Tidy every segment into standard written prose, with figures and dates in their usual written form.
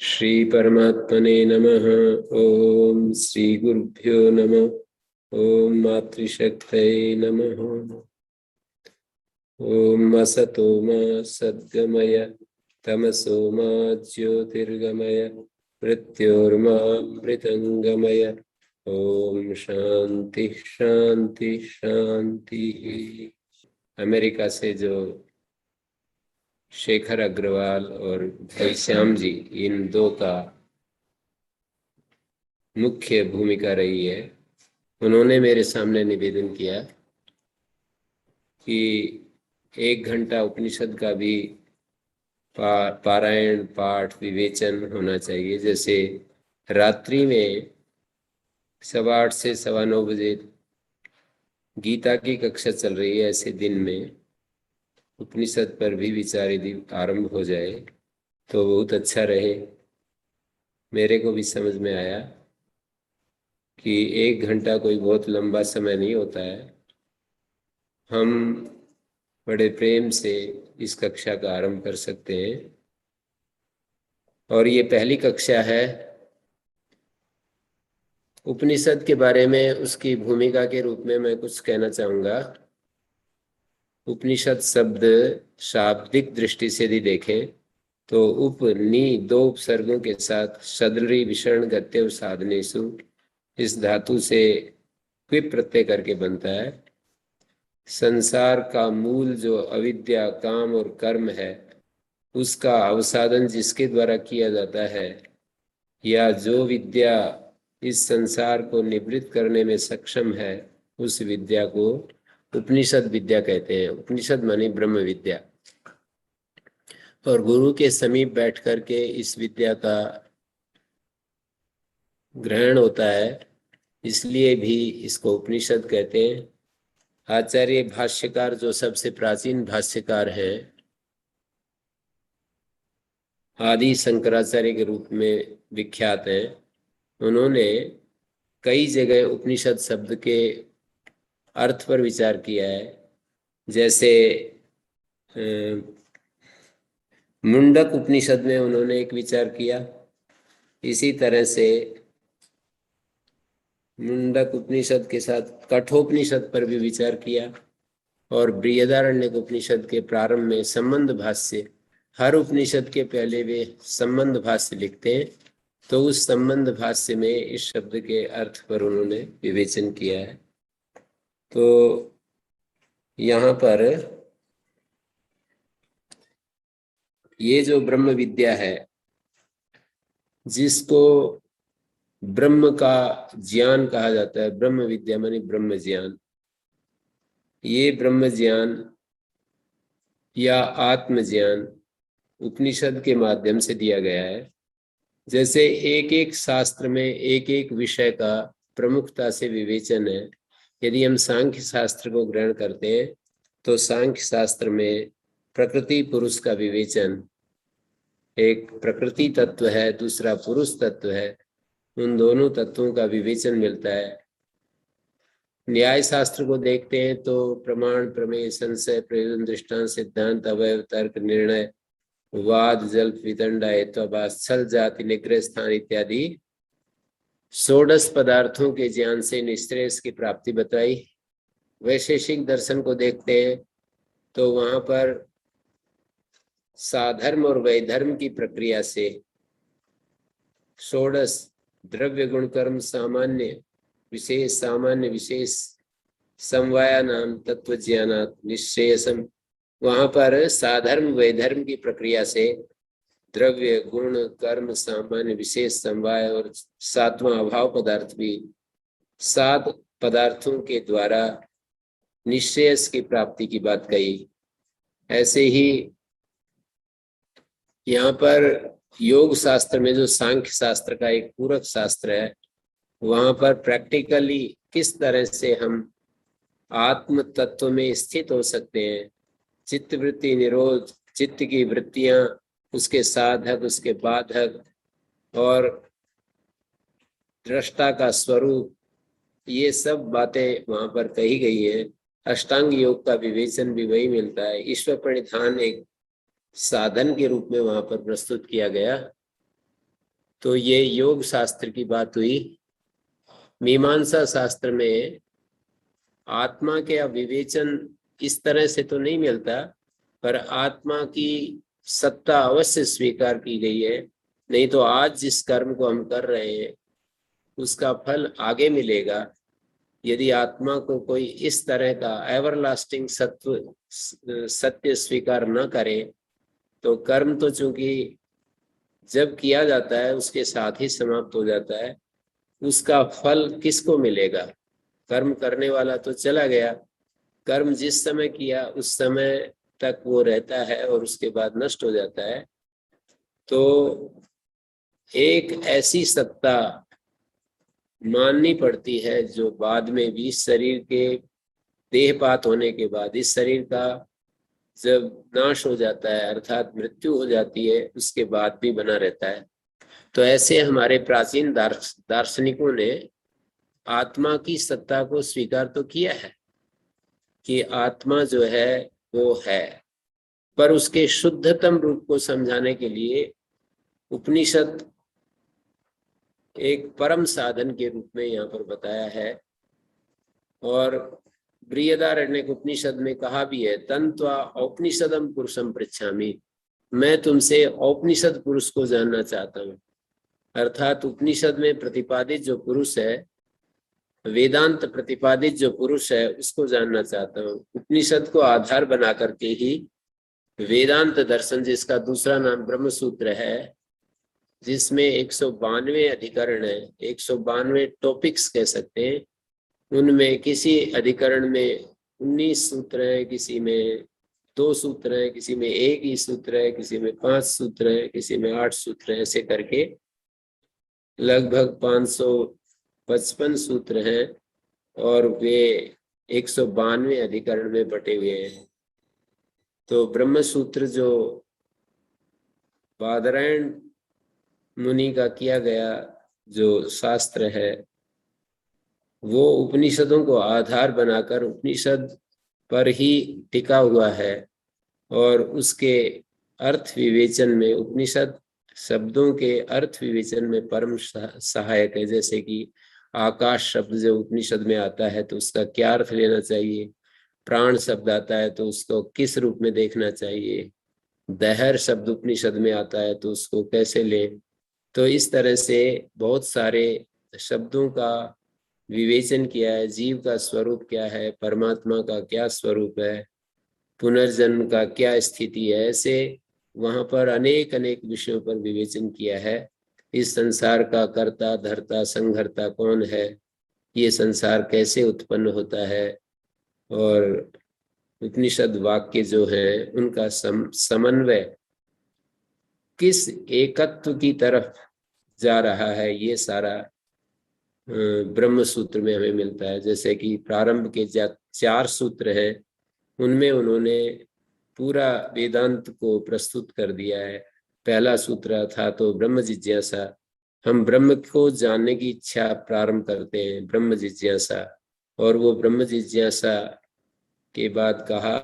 श्री परमात्मने नमः। ओम श्री गुरुभ्यो नमः। ओम मातृशक्तये नमः। ओम असतो मा सद्गमय तमसो मा ज्योतिर्गमय मृत्योर्मामृतंगमय। ओम शांति शांति शांति। अमेरिका से जो शेखर अग्रवाल और घनश्याम जी, इन दो का मुख्य भूमिका रही है। उन्होंने मेरे सामने निवेदन किया कि 1 घंटा उपनिषद का भी पारायण पाठ विवेचन होना चाहिए। जैसे रात्रि में 8:15 से 9:15 गीता की कक्षा चल रही है, ऐसे दिन में उपनिषद पर भी विचार यदि आरंभ हो जाए तो बहुत अच्छा रहे। मेरे को भी समझ में आया कि 1 घंटा कोई बहुत लंबा समय नहीं होता है। हम बड़े प्रेम से इस कक्षा का आरंभ कर सकते हैं और ये पहली कक्षा है। उपनिषद के बारे में उसकी भूमिका के रूप में मैं कुछ कहना चाहूँगा। उपनिषद शब्द शाब्दिक दृष्टि से यदि देखें तो उपनि 2 उपसर्गों के साथ सदृढ़ विषण गत्य साधनेषु इस धातु से क्विप प्रत्यय करके बनता है। संसार का मूल जो अविद्या, काम और कर्म है, उसका अवसादन जिसके द्वारा किया जाता है, या जो विद्या इस संसार को निवृत्त करने में सक्षम है, उस विद्या को उपनिषद विद्या कहते हैं। उपनिषद माने ब्रह्म विद्या। और गुरु के समीप बैठ करके इस विद्या का ग्रहण होता है, इसलिए भी इसको उपनिषद कहते हैं। आचार्य भाष्यकार जो सबसे प्राचीन भाष्यकार हैं, आदि शंकराचार्य के रूप में विख्यात हैं, उन्होंने कई जगह उपनिषद शब्द के अर्थ पर विचार किया है। जैसे मुंडक उपनिषद में उन्होंने एक विचार किया। इसी तरह से मुंडक उपनिषद के साथ कठोपनिषद पर भी विचार किया। और बृहदारण्यक उपनिषद के प्रारंभ में संबंध भाष्य, हर उपनिषद के पहले वे संबंध भाष्य लिखते हैं, तो उस संबंध भाष्य में इस शब्द के अर्थ पर उन्होंने विवेचन किया है। तो यहाँ पर ये जो ब्रह्म विद्या है, जिसको ब्रह्म का ज्ञान कहा जाता है, ब्रह्म विद्या माने ब्रह्म ज्ञान, ये ब्रह्म ज्ञान या आत्म ज्ञान उपनिषद के माध्यम से दिया गया है। जैसे एक एक शास्त्र में एक एक विषय का प्रमुखता से विवेचन है। यदि हम सांख्य शास्त्र को ग्रहण करते हैं तो सांख्य शास्त्र में प्रकृति पुरुष का विवेचन, एक प्रकृति तत्व है, दूसरा पुरुष तत्व है, उन दोनों तत्वों का विवेचन मिलता है। न्याय शास्त्र को देखते हैं तो प्रमाण, प्रमेय, संशय, प्रयोजन, दृष्टांत, सिद्धांत, अवयव, तर्क, निर्णय, वाद, जल्प, वितंडा, हेत्वाभास, छल, जाति, निग्रह स्थान इत्यादि 16 पदार्थों के ज्ञान से निश्रेयस की प्राप्ति बताई। वैशेषिक दर्शन को देखते हैं तो वहां पर साधर्म और वैधर्म की प्रक्रिया से 16 द्रव्य गुण कर्म सामान्य विशेष समवाया नाम तत्व ज्ञानात् निश्रेयसम, वहां पर साधर्म वैधर्म की प्रक्रिया से द्रव्य गुण कर्म सामान्य विशेष समवाय और 7वां अभाव पदार्थ भी 7 पदार्थों के द्वारा निश्रेयस की प्राप्ति की बात कही। ऐसे ही यहाँ पर योग शास्त्र में जो सांख्य शास्त्र का एक पूरक शास्त्र है, वहां पर प्रैक्टिकली किस तरह से हम आत्म तत्व में स्थित हो सकते हैं, चित्त वृत्ति निरोध, चित्त की वृत्तियां, उसके साधक, उसके बाधक और दृष्टा का स्वरूप, ये सब बातें वहां पर कही गई है। अष्टांग योग का विवेचन भी वही मिलता है। ईश्वर प्रणिधान एक साधन के रूप में वहां पर प्रस्तुत किया गया। तो ये योग शास्त्र की बात हुई। मीमांसा शास्त्र में आत्मा के विवेचन इस तरह से तो नहीं मिलता, पर आत्मा की सत्ता अवश्य स्वीकार की गई है। नहीं तो आज जिस कर्म को हम कर रहे हैं उसका फल आगे मिलेगा। यदि आत्मा को कोई इस तरह का एवरलास्टिंग सत्य स्वीकार न करे तो कर्म तो चूंकि जब किया जाता है उसके साथ ही समाप्त हो जाता है, उसका फल किसको मिलेगा? कर्म करने वाला तो चला गया, कर्म जिस समय किया उस समय तक वो रहता है और उसके बाद नष्ट हो जाता है। तो एक ऐसी सत्ता माननी पड़ती है जो बाद में भी शरीर के देहपात होने के बाद, इस शरीर का जब नाश हो जाता है अर्थात मृत्यु हो जाती है, उसके बाद भी बना रहता है। तो ऐसे हमारे प्राचीन दार्शनिकों ने आत्मा की सत्ता को स्वीकार तो किया है कि आत्मा जो है वो है, पर उसके शुद्धतम रूप को समझाने के लिए उपनिषद एक परम साधन के रूप में यहाँ पर बताया है। और बृहदारण्यक उपनिषद में कहा भी है, तन्त्वा औपनिषदम पुरुषम पृच्छामि, मैं तुमसे औपनिषद पुरुष को जानना चाहता हूँ। अर्थात उपनिषद में प्रतिपादित जो पुरुष है, वेदांत प्रतिपादित जो पुरुष है, उसको जानना चाहता हूँ। उपनिषद को आधार बना करके ही वेदांत दर्शन, जिसका दूसरा नाम ब्रह्म सूत्र है, जिसमें 192 अधिकरण है, 192 टॉपिक्स कह सकते हैं, उनमें किसी अधिकरण में 19 सूत्र है, किसी में 2 सूत्र है, किसी में 1 ही सूत्र है, किसी में 5 सूत्र है, किसी में 8 सूत्र है, ऐसे करके लगभग 555 सूत्र हैं और वे 192 अधिकरण में बटे हुए हैं। तो ब्रह्म सूत्र जो बादरायण मुनि का किया गया जो शास्त्र है, वो उपनिषदों को आधार बनाकर उपनिषद पर ही टिका हुआ है। और उसके अर्थ विवेचन में, उपनिषद शब्दों के अर्थ विवेचन में परम सहायक है। जैसे कि आकाश शब्द जो उपनिषद में आता है तो उसका क्या अर्थ लेना चाहिए, प्राण शब्द आता है तो उसको किस रूप में देखना चाहिए, दहर शब्द उपनिषद में आता है तो उसको कैसे लें। तो इस तरह से बहुत सारे शब्दों का विवेचन किया है। जीव का स्वरूप क्या है, परमात्मा का क्या स्वरूप है, पुनर्जन्म का क्या स्थिति है, ऐसे वहां पर अनेक अनेक विषयों पर विवेचन किया है। इस संसार का कर्ता धर्ता संघर्ता कौन है, ये संसार कैसे उत्पन्न होता है, और उपनिषद वाक्य जो है उनका समन्वय किस एकत्व की तरफ जा रहा है, ये सारा ब्रह्म सूत्र में हमें मिलता है। जैसे कि प्रारंभ के 4 सूत्र हैं, उनमें उन्होंने पूरा वेदांत को प्रस्तुत कर दिया है। पहला सूत्र था तो ब्रह्म जिज्ञासा, हम ब्रह्म को जानने की इच्छा प्रारंभ करते हैं, ब्रह्म जिज्ञासा। और वो ब्रह्म जिज्ञासा के बाद कहा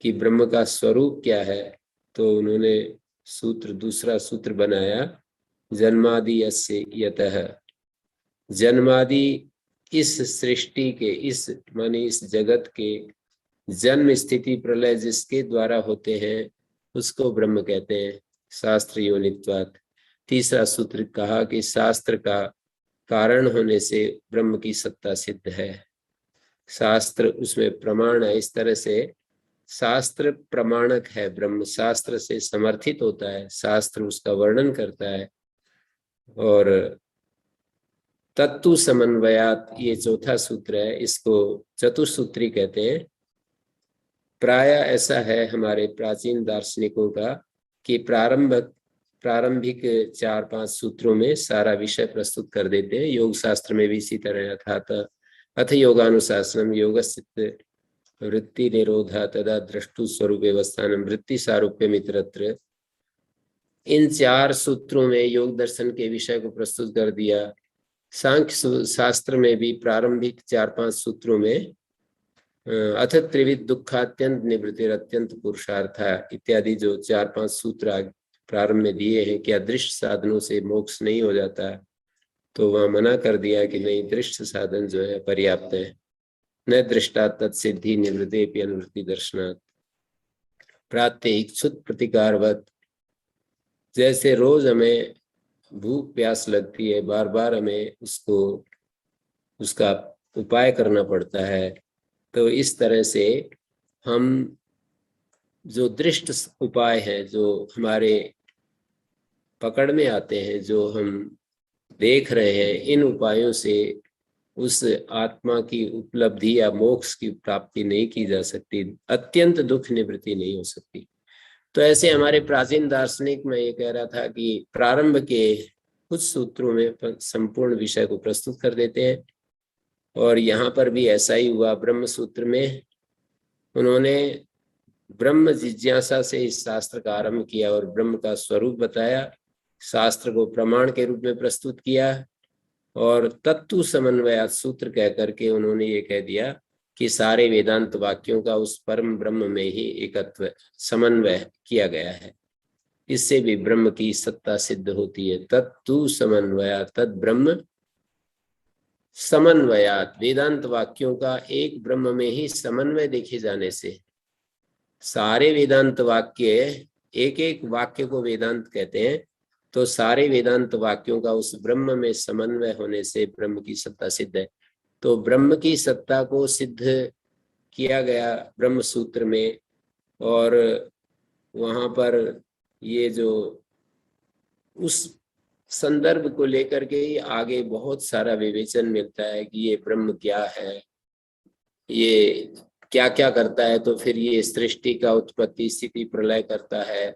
कि ब्रह्म का स्वरूप क्या है, तो उन्होंने दूसरा सूत्र बनाया, जन्मादि यस्य यतः, जन्मादि इस सृष्टि के, इस माने इस जगत के जन्म स्थिति प्रलय जिसके द्वारा होते हैं उसको ब्रह्म कहते हैं, शास्त्र योनित्वात्। तीसरा सूत्र कहा कि शास्त्र का कारण होने से ब्रह्म की सत्ता सिद्ध है, शास्त्र उसमें प्रमाण है। इस तरह से शास्त्र प्रमाणक है, ब्रह्म शास्त्र से समर्थित होता है, शास्त्र उसका वर्णन करता है। और तत्व समन्वयात, ये चौथा सूत्र है, इसको चतुसूत्री कहते हैं। प्राय ऐसा है हमारे प्राचीन दार्शनिकों का कि प्रारंभिक 4-5 सूत्रों में सारा विषय प्रस्तुत कर देते हैं। योग शास्त्र में भी इसी तरह, अर्थात अथ योगानुशासनम योगस्य वृत्ति निरोधा तदा द्रष्टु स्वरूप व्यवस्थानम वृत्ति सारूप्य मित्रत्र, इन 4 सूत्रों में योग दर्शन के विषय को प्रस्तुत कर दिया। सांख्य शास्त्र में भी प्रारंभिक 4-5 सूत्रों में अथ त्रिविध दुखात्यंत निवृत्तिर अत्यंत पुरुषार्थ इत्यादि जो 4-5 सूत्र प्रारंभ में दिए हैं कि अदृश्य साधनों से मोक्ष नहीं हो जाता, तो वहां मना कर दिया कि नहीं, दृश्य साधन जो है पर्याप्त है। न दृष्टा तत्सिद्धि निवृत्ति अनुवृत्ति दर्शनात् प्राप्त इच्छुत प्रतिकारवत। जैसे रोज हमें भूख प्यास लगती है, बार बार हमें उसका उपाय करना पड़ता है, तो इस तरह से हम जो दृष्ट उपाय हैं, जो हमारे पकड़ में आते हैं, जो हम देख रहे हैं, इन उपायों से उस आत्मा की उपलब्धि या मोक्ष की प्राप्ति नहीं की जा सकती, अत्यंत दुख निवृत्ति नहीं हो सकती। तो ऐसे हमारे प्राचीन दार्शनिक में ये कह रहा था कि प्रारंभ के कुछ सूत्रों में संपूर्ण विषय को प्रस्तुत कर देते हैं, और यहाँ पर भी ऐसा ही हुआ। ब्रह्म सूत्र में उन्होंने ब्रह्म जिज्ञासा से इस शास्त्र का आरंभ किया और ब्रह्म का स्वरूप बताया, शास्त्र को प्रमाण के रूप में प्रस्तुत किया, और तत्व समन्वयात सूत्र कह करके उन्होंने ये कह दिया कि सारे वेदांत वाक्यों का उस परम ब्रह्म में ही एकत्व समन्वय किया गया है। इससे भी ब्रह्म की सत्ता सिद्ध होती है। तत्व समन्वयात, तद ब्रह्म समन्वयात, वेदांत वाक्यों का एक ब्रह्म में ही समन्वय देखे जाने से सारे वेदांत वाक्य, एक एक वाक्य को वेदांत कहते हैं, तो सारे वेदांत वाक्यों का उस ब्रह्म में समन्वय होने से ब्रह्म की सत्ता सिद्ध है। तो ब्रह्म की सत्ता को सिद्ध किया गया ब्रह्म सूत्र में, और वहां पर ये जो उस संदर्भ को लेकर के ही आगे बहुत सारा विवेचन मिलता है कि ये ब्रह्म क्या है, ये क्या क्या करता है, तो फिर ये सृष्टि का उत्पत्ति स्थिति प्रलय करता है,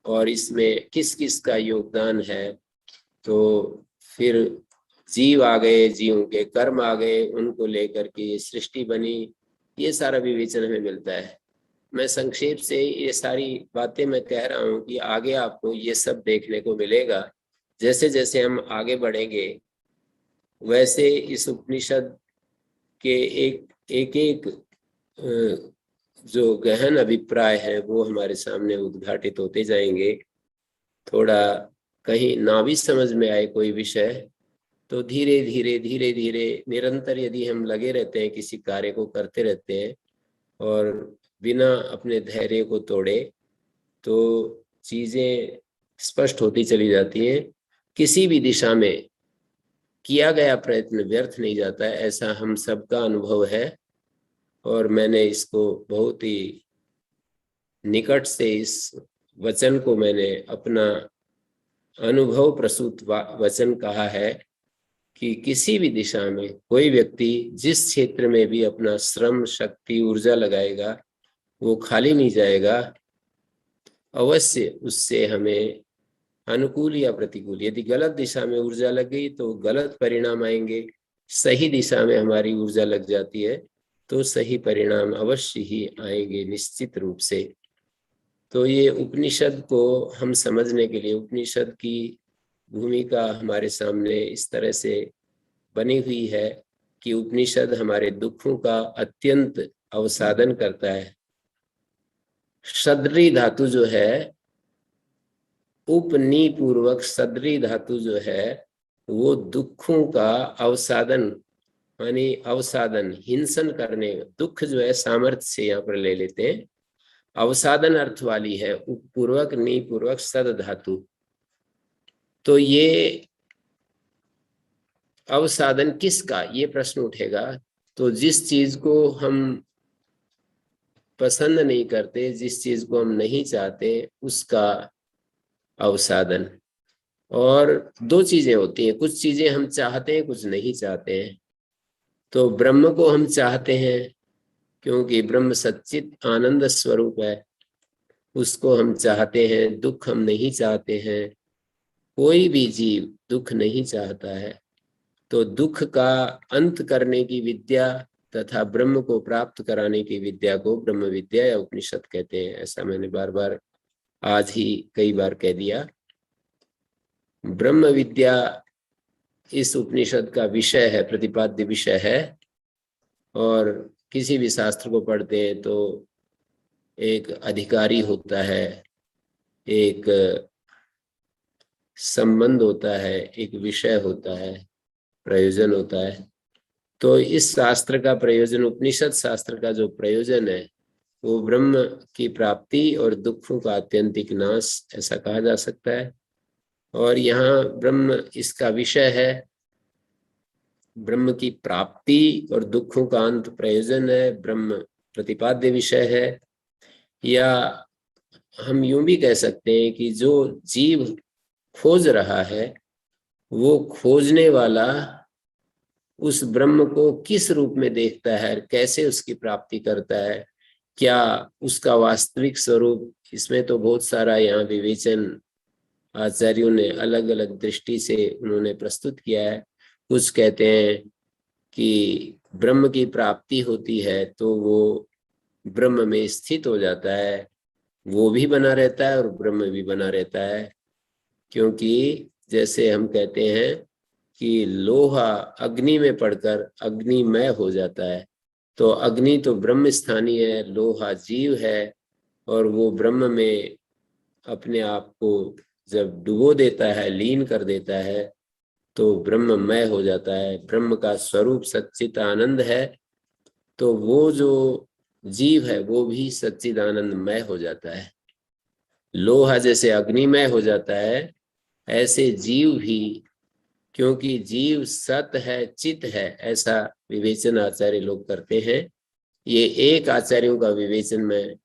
और इसमें किस किस का योगदान है। तो फिर जीव आ गए, जीवों के कर्म आ गए, उनको लेकर के ये सृष्टि बनी, ये सारा विवेचन हमें मिलता है। मैं संक्षेप से ये सारी बातें मैं कह रहा हूँ कि आगे आपको ये सब देखने को मिलेगा। जैसे जैसे हम आगे बढ़ेंगे वैसे इस उपनिषद के एक एक जो गहन अभिप्राय है वो हमारे सामने उद्घाटित होते जाएंगे। थोड़ा कहीं ना भी समझ में आए कोई विषय, तो धीरे धीरे धीरे धीरे निरंतर यदि हम लगे रहते हैं, किसी कार्य को करते रहते हैं और बिना अपने धैर्य को तोड़े, तो चीजें स्पष्ट होती चली जाती हैं। किसी भी दिशा में किया गया प्रयत्न व्यर्थ नहीं जाता है, ऐसा हम सबका अनुभव है। और मैंने इसको बहुत ही निकट से इस वचन को मैंने अपना अनुभव प्रसूत वचन कहा है कि किसी भी दिशा में कोई व्यक्ति जिस क्षेत्र में भी अपना श्रम शक्ति ऊर्जा लगाएगा वो खाली नहीं जाएगा। अवश्य उससे हमें अनुकूल या प्रतिकूल, यदि गलत दिशा में ऊर्जा लग गई तो गलत परिणाम आएंगे, सही दिशा में हमारी ऊर्जा लग जाती है तो सही परिणाम अवश्य ही आएंगे निश्चित रूप से। तो ये उपनिषद को हम समझने के लिए, उपनिषद की भूमिका हमारे सामने इस तरह से बनी हुई है कि उपनिषद हमारे दुखों का अत्यंत अवसादन करता है। सदरी धातु जो है, उपनी पूर्वक सदरी धातु जो है वो दुखों का अवसादन, मानी अवसादन हिंसन करने, दुख जो है सामर्थ्य से यहाँ पर ले लेते हैं, अवसादन अर्थ वाली है पूर्वक नी पूर्वक सद धातु। तो ये अवसादन किसका, ये प्रश्न उठेगा। तो जिस चीज को हम पसंद नहीं करते, जिस चीज को हम नहीं चाहते, उसका अवसादन। और दो चीजें होती हैं, कुछ चीजें हम चाहते हैं, कुछ नहीं चाहते हैं। तो ब्रह्म को हम चाहते हैं क्योंकि ब्रह्म सच्चित आनंद स्वरूप है, उसको हम चाहते हैं। दुख हम नहीं चाहते हैं, कोई भी जीव दुख नहीं चाहता है। तो दुख का अंत करने की विद्या तथा ब्रह्म को प्राप्त कराने की विद्या को ब्रह्म विद्या या उपनिषद कहते हैं। ऐसा मैंने बार बार आज ही कई बार कह दिया। ब्रह्म विद्या इस उपनिषद का विषय है, प्रतिपाद्य विषय है। और किसी भी शास्त्र को पढ़ते हैं तो एक अधिकारी होता है, एक संबंध होता है, एक विषय होता है, प्रयोजन होता है। तो इस शास्त्र का प्रयोजन, उपनिषद शास्त्र का जो प्रयोजन है वो ब्रह्म की प्राप्ति और दुखों का आत्यंतिक नाश, ऐसा कहा जा सकता है। और यहाँ ब्रह्म इसका विषय है, ब्रह्म की प्राप्ति और दुखों का अंत प्रयोजन है, ब्रह्म प्रतिपाद्य विषय है। या हम यूं भी कह सकते हैं कि जो जीव खोज रहा है वो खोजने वाला उस ब्रह्म को किस रूप में देखता है, कैसे उसकी प्राप्ति करता है, क्या उसका वास्तविक स्वरूप, इसमें तो बहुत सारा यहाँ विवेचन आचार्यों ने अलग अलग दृष्टि से उन्होंने प्रस्तुत किया है। कुछ कहते हैं कि ब्रह्म की प्राप्ति होती है तो वो ब्रह्म में स्थित हो जाता है, वो भी बना रहता है और ब्रह्म भी बना रहता है। क्योंकि जैसे हम कहते हैं कि लोहा अग्नि में पड़कर अग्निमय हो जाता है, तो अग्नि तो ब्रह्म स्थानीय है, लोहा जीव है, और वो ब्रह्म में अपने आप को जब डुबो देता है, लीन कर देता है, तो ब्रह्ममय हो जाता है। ब्रह्म का स्वरूप सच्चिदानंद है, तो वो जो जीव है वो भी सच्चिदानंदमय हो जाता है। लोहा जैसे अग्निमय हो जाता है, ऐसे जीव भी, क्योंकि जीव सत है, चित है, ऐसा विवेचन आचार्य लोग करते हैं। ये एक आचार्यों का विवेचन मैं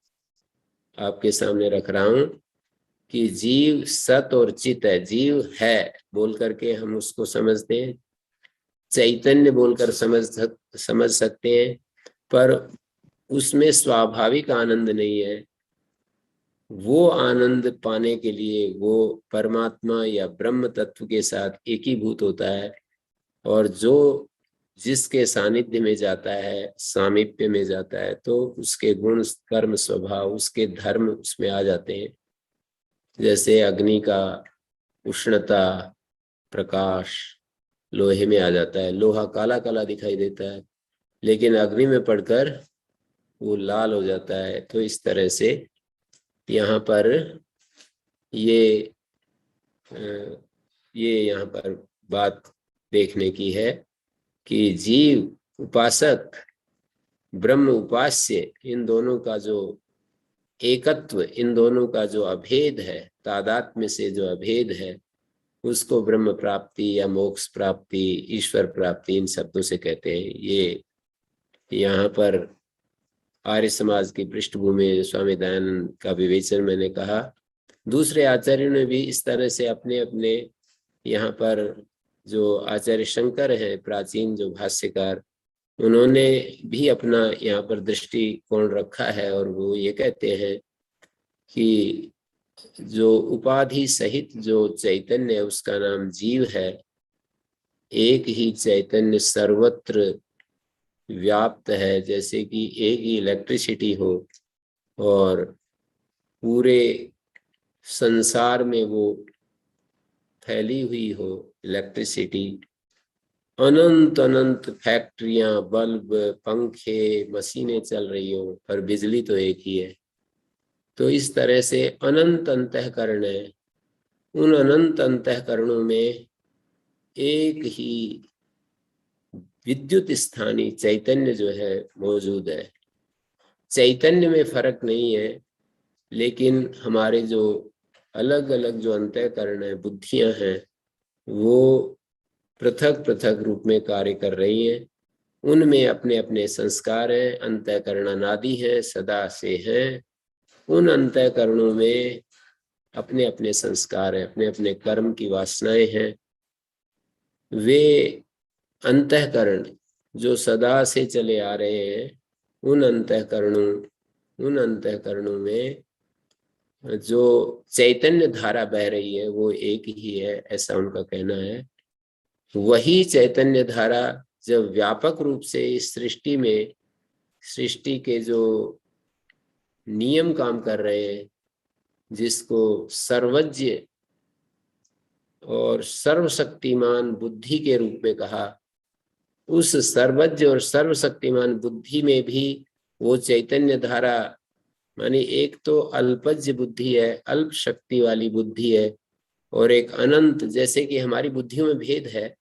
आपके सामने रख रहा हूं कि जीव सत और चित है। जीव है बोल करके हम उसको समझते हैं, चैतन्य बोलकर समझ सकते हैं, पर उसमें स्वाभाविक आनंद नहीं है। वो आनंद पाने के लिए वो परमात्मा या ब्रह्म तत्व के साथ एकीभूत होता है, और जो जिसके सानिध्य में जाता है, सामीप्य में जाता है, तो उसके गुण, कर्म, स्वभाव, उसके धर्म उसमें आ जाते हैं। जैसे अग्नि का उष्णता, प्रकाश लोहे में आ जाता है, लोहा काला काला दिखाई देता है, लेकिन अग्नि में पड़कर वो लाल हो जाता है। तो इस तरह से यहाँ पर ये यहाँ पर बात देखने की है कि जीव उपासक, ब्रह्म उपास्य, इन दोनों का जो एकत्व, इन दोनों का जो अभेद है, तादात्म्य से जो अभेद है, उसको ब्रह्म प्राप्ति या मोक्ष प्राप्ति, ईश्वर प्राप्ति, इन शब्दों से कहते हैं। ये यहाँ पर आर्य समाज की पृष्ठभूमि, स्वामी दयानंद का विवेचन मैंने कहा। दूसरे आचार्यों ने भी इस तरह से अपने अपने, यहाँ पर जो आचार्य शंकर हैं, प्राचीन जो भाष्यकार, उन्होंने भी अपना यहाँ पर दृष्टिकोण रखा है, और वो ये कहते हैं कि जो उपाधि सहित जो चैतन्य है उसका नाम जीव है। एक ही चैतन्य सर्वत्र व्याप्त है, जैसे कि एक ही इलेक्ट्रिसिटी हो और पूरे संसार में वो फैली हुई हो इलेक्ट्रिसिटी। अनंत अनंत फैक्ट्रियां, बल्ब, पंखे, मशीनें चल रही हो, पर बिजली तो एक ही है। तो इस तरह से अनंत अंतःकरण है, उन अनंत अंतःकरणों में एक ही विद्युत स्थानीय चैतन्य जो है मौजूद है। चैतन्य में फर्क नहीं है, लेकिन हमारे जो अलग अलग जो अंतःकरण है, बुद्धियां हैं, वो पृथक पृथक रूप में कार्य कर रही हैं। उनमें अपने अपने संस्कार हैं, अंतःकरण अनादि हैं, सदा से हैं। उन अंतःकरणों में अपने अपने संस्कार हैं, अपने अपने कर्म की वासनाएं हैं। वे अंतःकरण जो सदा से चले आ रहे हैं, उन अंतःकरणों में जो चैतन्य धारा बह रही है वो एक ही है, ऐसा उनका कहना है। वही चैतन्य धारा जब व्यापक रूप से इस सृष्टि में, सृष्टि के जो नियम काम कर रहे हैं, जिसको सर्वज्ञ और सर्वशक्तिमान बुद्धि के रूप में कहा, उस सर्वज्ञ और सर्वशक्तिमान बुद्धि में भी वो चैतन्य धारा, मानी एक तो अल्पज्ञ बुद्धि है, अल्प शक्ति वाली बुद्धि है, और एक अनंत, जैसे कि हमारी बुद्धियों में भेद है।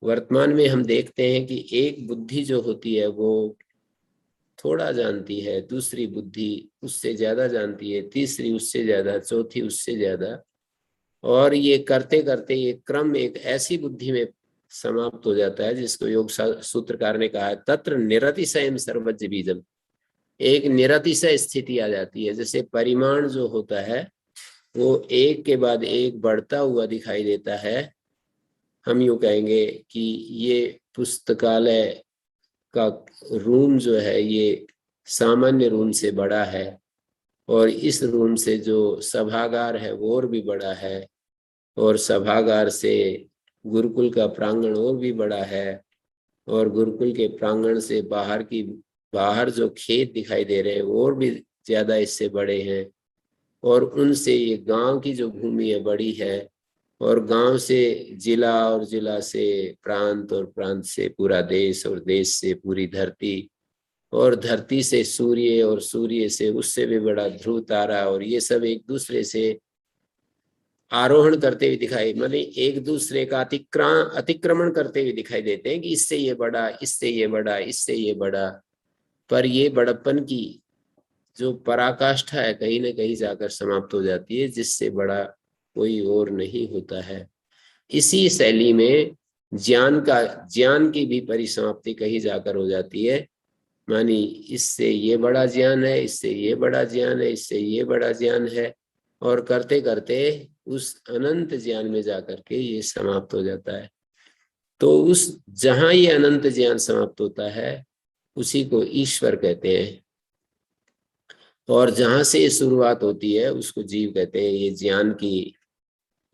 वर्तमान में हम देखते हैं कि एक बुद्धि जो होती है वो थोड़ा जानती है, दूसरी बुद्धि उससे ज्यादा जानती है, तीसरी उससे ज्यादा, चौथी उससे ज्यादा, और ये करते करते ये क्रम एक ऐसी बुद्धि में समाप्त हो जाता है जिसको योग सूत्रकार ने कहा है तत्र निरतिशयम सर्वज्ञ बीजम। एक निरतिशय स्थिति आ जाती है, जैसे परिमाण जो होता है वो एक के बाद एक बढ़ता हुआ दिखाई देता है। हम यूं कहेंगे कि ये पुस्तकालय का रूम जो है ये सामान्य रूम से बड़ा है, और इस रूम से जो सभागार है वो और भी बड़ा है, और सभागार से गुरुकुल का प्रांगण और भी बड़ा है, और गुरुकुल के प्रांगण से बाहर जो खेत दिखाई दे रहे हैं वो और भी ज्यादा इससे बड़े हैं, और उनसे ये गांव की जो भूमि है बड़ी है, और गांव से जिला, और जिला से प्रांत, और प्रांत से पूरा देश, और देश से पूरी धरती, और धरती से सूर्य, और सूर्य से उससे भी बड़ा ध्रुव तारा, और ये सब एक दूसरे से आरोहण करते हुए दिखाई, माने एक दूसरे का अतिक्रमण करते हुए दिखाई देते हैं कि इससे ये बड़ा, इससे ये बड़ा, इससे ये बड़ा। पर ये बड़प्पन की जो पराकाष्ठा है कहीं ना कहीं जाकर समाप्त हो जाती है, जिससे बड़ा कोई और नहीं होता है। इसी शैली में ज्ञान की भी परिसमाप्ति कहीं जाकर हो जाती है। मानी इससे ये बड़ा ज्ञान है, इससे ये बड़ा ज्ञान है, इससे ये बड़ा ज्ञान है, और करते करते उस अनंत ज्ञान में जाकर के ये समाप्त हो जाता है। तो उस जहां ये अनंत ज्ञान समाप्त होता है उसी को ईश्वर कहते हैं, और जहां से ये शुरुआत होती है उसको जीव कहते हैं। ये ज्ञान की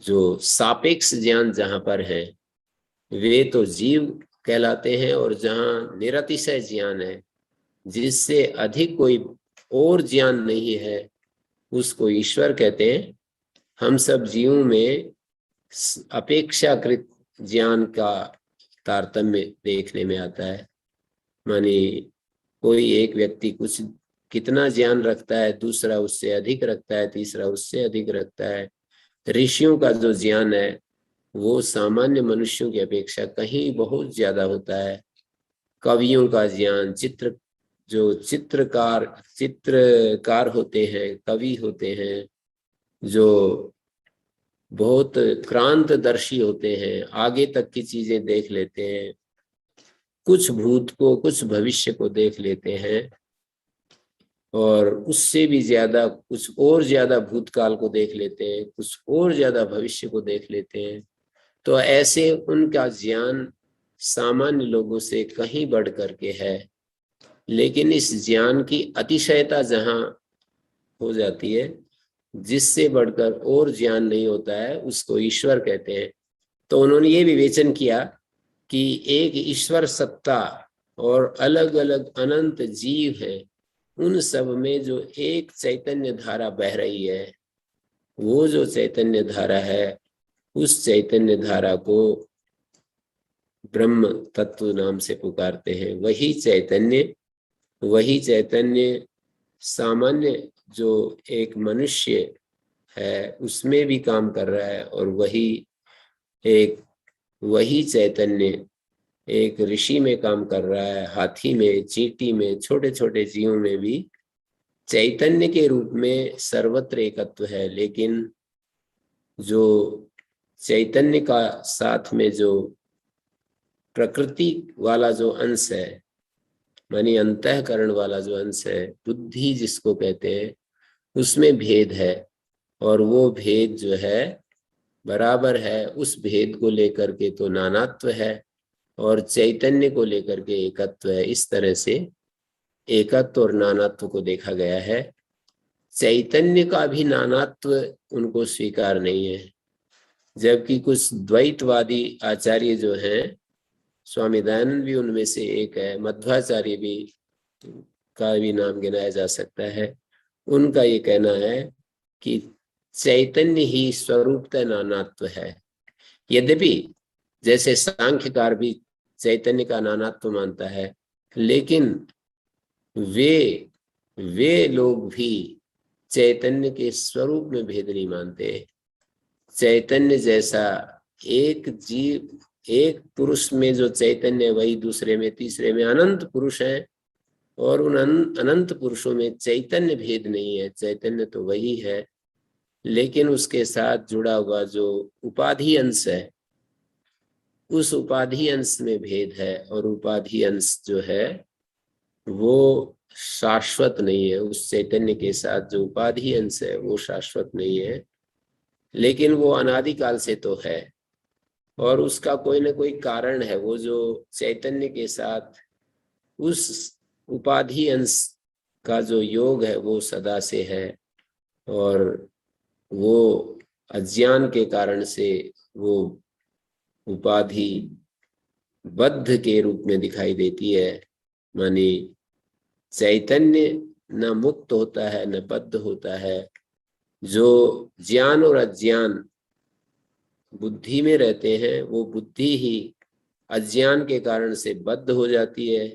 जो सापेक्ष ज्ञान जहां पर है वे तो जीव कहलाते हैं, और जहां निरतिशय ज्ञान है जिससे अधिक कोई और ज्ञान नहीं है उसको ईश्वर कहते हैं। हम सब जीवों में अपेक्षाकृत ज्ञान का तारतम्य देखने में आता है। माने कोई एक व्यक्ति कुछ कितना ज्ञान रखता है, दूसरा उससे अधिक रखता है, तीसरा उससे अधिक रखता है। ऋषियों का जो ज्ञान है वो सामान्य मनुष्यों की अपेक्षा कहीं बहुत ज्यादा होता है। कवियों का ज्ञान, चित्रकार होते हैं, कवि होते हैं, जो बहुत क्रांतदर्शी होते हैं, आगे तक की चीजें देख लेते हैं, कुछ भूत को कुछ भविष्य को देख लेते हैं, और उससे भी ज्यादा कुछ और ज्यादा भूतकाल को देख लेते हैं, कुछ और ज्यादा भविष्य को देख लेते हैं। तो ऐसे उनका ज्ञान सामान्य लोगों से कहीं बढ़ करके है। लेकिन इस ज्ञान की अतिशयता जहां हो जाती है, जिससे बढ़कर और ज्ञान नहीं होता है, उसको ईश्वर कहते हैं। तो उन्होंने ये विवेचन किया कि एक ईश्वर सत्ता और अलग अलग अनंत जीव हैं, उन सब में जो एक चैतन्य धारा बह रही है, वो जो चैतन्य धारा है उस चैतन्य धारा को ब्रह्म तत्व नाम से पुकारते हैं। वही चैतन्य सामान्य जो एक मनुष्य है उसमें भी काम कर रहा है, और वही चैतन्य एक ऋषि में काम कर रहा है, हाथी में, चींटी में, छोटे छोटे जीवों में भी चैतन्य के रूप में सर्वत्र एकत्व है। लेकिन जो चैतन्य का साथ में जो प्रकृति वाला जो अंश है, मानी अंतःकरण वाला जो अंश है, बुद्धि जिसको कहते हैं, उसमें भेद है, और वो भेद जो है बराबर है। उस भेद को लेकर के तो नानात्व है, और चैतन्य को लेकर के एकत्व है। इस तरह से एकत्व और नानात्व को देखा गया है। चैतन्य का भी नानात्व उनको स्वीकार नहीं है, जबकि कुछ द्वैतवादी आचार्य जो हैं, स्वामी दयानंद भी उनमें से एक है, मध्वाचार्य भी का भी नाम गिनाया जा सकता है, उनका ये कहना है कि चैतन्य ही स्वरूपतः नानात्व है। यद्यपि जैसे सांख्यकार भी चैतन्य का नानात्व मानता है, लेकिन वे लोग भी चैतन्य के स्वरूप में भेद नहीं मानते। चैतन्य जैसा एक जीव, एक पुरुष में जो चैतन्य है वही दूसरे में, तीसरे में अनंत पुरुष है, और उन अनंत पुरुषों में चैतन्य भेद नहीं है, चैतन्य तो वही है, लेकिन उसके साथ जुड़ा हुआ जो उपाधि अंश है, उस उपाधि अंश में भेद है, और उपाधि अंश जो है वो शाश्वत नहीं है। उस चैतन्य के साथ जो उपाधि अंश है वो शाश्वत नहीं है, लेकिन वो अनादिकाल से तो है, और उसका कोई ना कोई कारण है। वो जो चैतन्य के साथ उस उपाधि अंश का जो योग है वो सदा से है, और वो अज्ञान के कारण से वो उपाधि बद्ध के रूप में दिखाई देती है। मानी चैतन्य न मुक्त होता है न बद्ध होता है। जो ज्ञान और अज्ञान बुद्धि में रहते हैं, वो बुद्धि ही अज्ञान के कारण से बद्ध हो जाती है,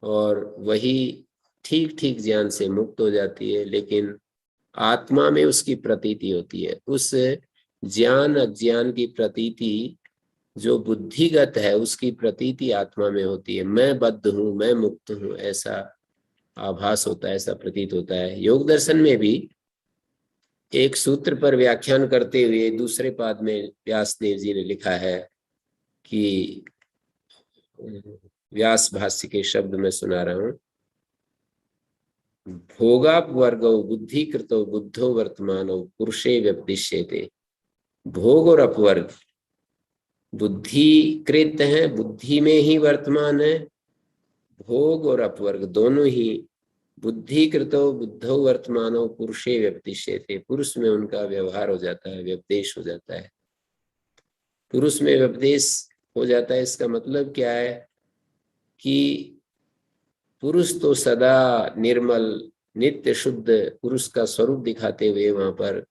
और वही ठीक ठीक ज्ञान से मुक्त हो जाती है। लेकिन आत्मा में उसकी प्रतीति होती है। उस ज्ञान अज्ञान की प्रतीति जो बुद्धिगत है, उसकी प्रतीति आत्मा में होती है। मैं बद्ध हूँ, मैं मुक्त हूँ, ऐसा आभास होता है, ऐसा प्रतीत होता है। योग दर्शन में भी एक सूत्र पर व्याख्यान करते हुए दूसरे पाद में व्यास देव जी ने लिखा है कि, व्यास भाष्य के शब्द में सुना रहा हूं, भोगापवर्गो बुद्धिकृतो बुद्धो वर्तमानो पुरुषे व्यपदिश्यते। भोग और अपवर्ग बुद्धिकृत है, बुद्धि में ही वर्तमान है। भोग और अपवर्ग दोनों ही बुद्धिकृतो बुद्धो वर्तमानो पुरुषे व्यपदिश्यते। पुरुष में उनका व्यवहार हो जाता है, व्यपदेश हो जाता है। पुरुष में व्यपदेश हो जाता है, इसका मतलब क्या है कि पुरुष तो सदा निर्मल नित्य शुद्ध पुरुष का स्वरूप दिखाते हुए वहां पर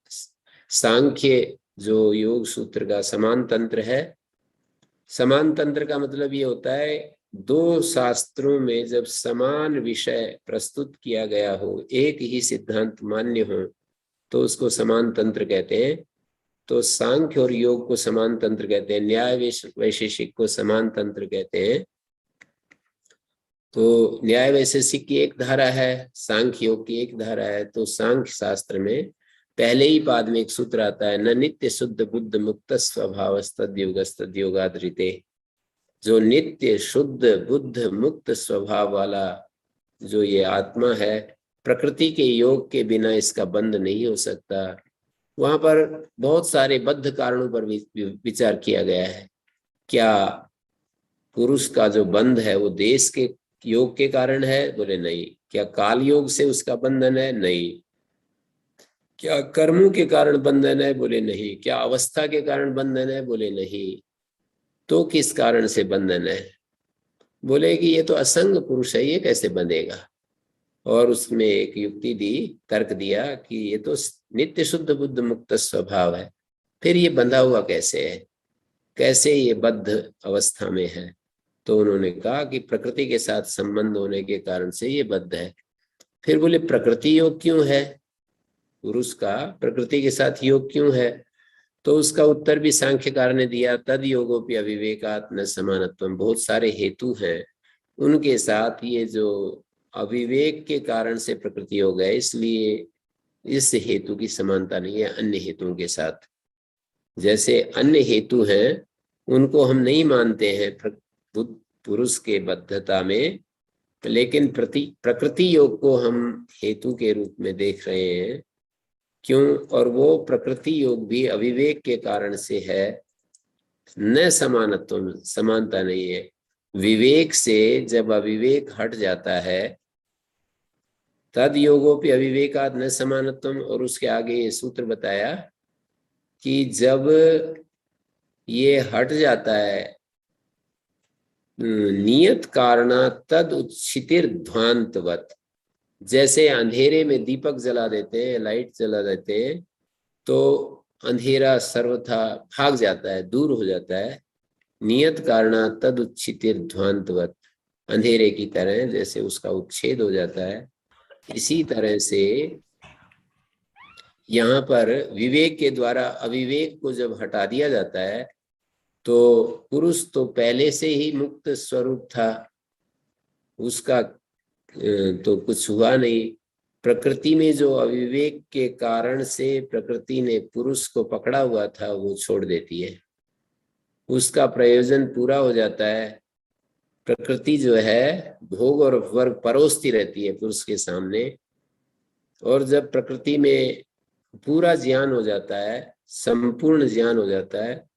सांख्य जो योग सूत्र का समान तंत्र है, समान तंत्र का मतलब ये होता है दो शास्त्रों में जब समान विषय प्रस्तुत किया गया हो, एक ही सिद्धांत मान्य हो, तो उसको समान तंत्र कहते हैं। तो सांख्य और योग को समान तंत्र कहते हैं, न्याय वैशेषिक को समान तंत्र कहते हैं। तो न्याय वैशेषिक की एक धारा है, सांख्य योग की एक धारा है। तो सांख्य शास्त्र में पहले ही पाद में एक सूत्र आता है, न नित्य शुद्ध बुद्ध मुक्त स्वभाव तद्युगस्तद योगादृते। जो नित्य शुद्ध बुद्ध मुक्त स्वभाव वाला जो ये आत्मा है, प्रकृति के योग के बिना इसका बंध नहीं हो सकता। वहां पर बहुत सारे बद्ध कारणों पर विचार किया गया है। क्या पुरुष का जो बंध है वो देश के योग के कारण है? बोले नहीं। क्या काल योग से उसका बंधन है? नहीं। क्या कर्मों के कारण बंधन है? बोले नहीं। क्या अवस्था के कारण बंधन है? बोले नहीं। तो किस कारण से बंधन है? बोले कि ये तो असंग पुरुष है, ये कैसे बंधेगा? और उसमें एक युक्ति दी, तर्क दिया कि ये तो नित्य शुद्ध बुद्ध मुक्त स्वभाव है, फिर ये बंधा हुआ कैसे है, कैसे ये बद्ध अवस्था में है? तो उन्होंने कहा कि प्रकृति के साथ संबंध होने के कारण से ये बद्ध है। फिर बोले प्रकृति योग क्यों है, पुरुष का प्रकृति के साथ योग क्यों है? तो उसका उत्तर भी सांख्यकार ने दिया, तद योगोपि अविवेकात् न समानत्वम। बहुत सारे हेतु हैं, उनके साथ ये जो अविवेक के कारण से प्रकृति योग है, इसलिए इस हेतु की समानता नहीं है अन्य हेतुओं के साथ। जैसे अन्य हेतु हैं उनको हम नहीं मानते हैं पुरुष के बद्धता में, लेकिन प्रकृति योग को हम हेतु के रूप में देख रहे हैं। क्यों? और वो प्रकृति योग भी अविवेक के कारण से है। न समानत्व, समानता नहीं है। विवेक से जब अविवेक हट जाता है, तद योगोपि अविवेकात् न समानत्वम। और उसके आगे ये सूत्र बताया कि जब ये हट जाता है, नियत कारणा तद उच्छितिर ध्वांतवत। जैसे अंधेरे में दीपक जला देते हैं, लाइट जला देते हैं, तो अंधेरा सर्वथा भाग जाता है, दूर हो जाता है। नियत कारणा तद उच्छितिर ध्वांतवत, अंधेरे की तरह जैसे उसका उच्छेद हो जाता है, इसी तरह से यहाँ पर विवेक के द्वारा अविवेक को जब हटा दिया जाता है तो पुरुष तो पहले से ही मुक्त स्वरूप था, उसका तो कुछ हुआ नहीं। प्रकृति में जो अविवेक के कारण से प्रकृति ने पुरुष को पकड़ा हुआ था वो छोड़ देती है, उसका प्रयोजन पूरा हो जाता है। प्रकृति जो है भोग और वर्ग परोसती रहती है पुरुष के सामने, और जब प्रकृति में पूरा ज्ञान हो जाता है, संपूर्ण ज्ञान हो जाता है,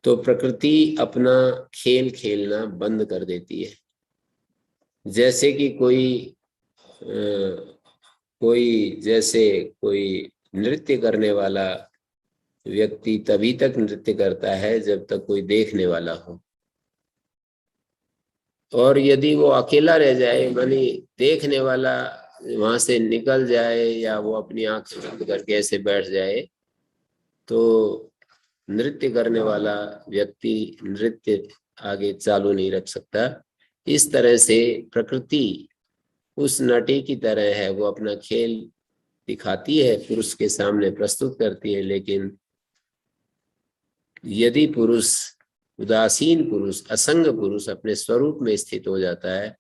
तो प्रकृति अपना खेल खेलना बंद कर देती है। जैसे कि कोई नृत्य करने वाला व्यक्ति तभी तक नृत्य करता है जब तक कोई देखने वाला हो, और यदि वो अकेला रह जाए, मानी देखने वाला वहां से निकल जाए या वो अपनी आंख बंद करके ऐसे बैठ जाए, तो नृत्य करने वाला व्यक्ति नृत्य आगे चालू नहीं रख सकता। इस तरह से प्रकृति उस नटी की तरह है, वो अपना खेल दिखाती है, पुरुष के सामने प्रस्तुत करती है, लेकिन यदि पुरुष, उदासीन पुरुष, असंग पुरुष अपने स्वरूप में स्थित हो जाता है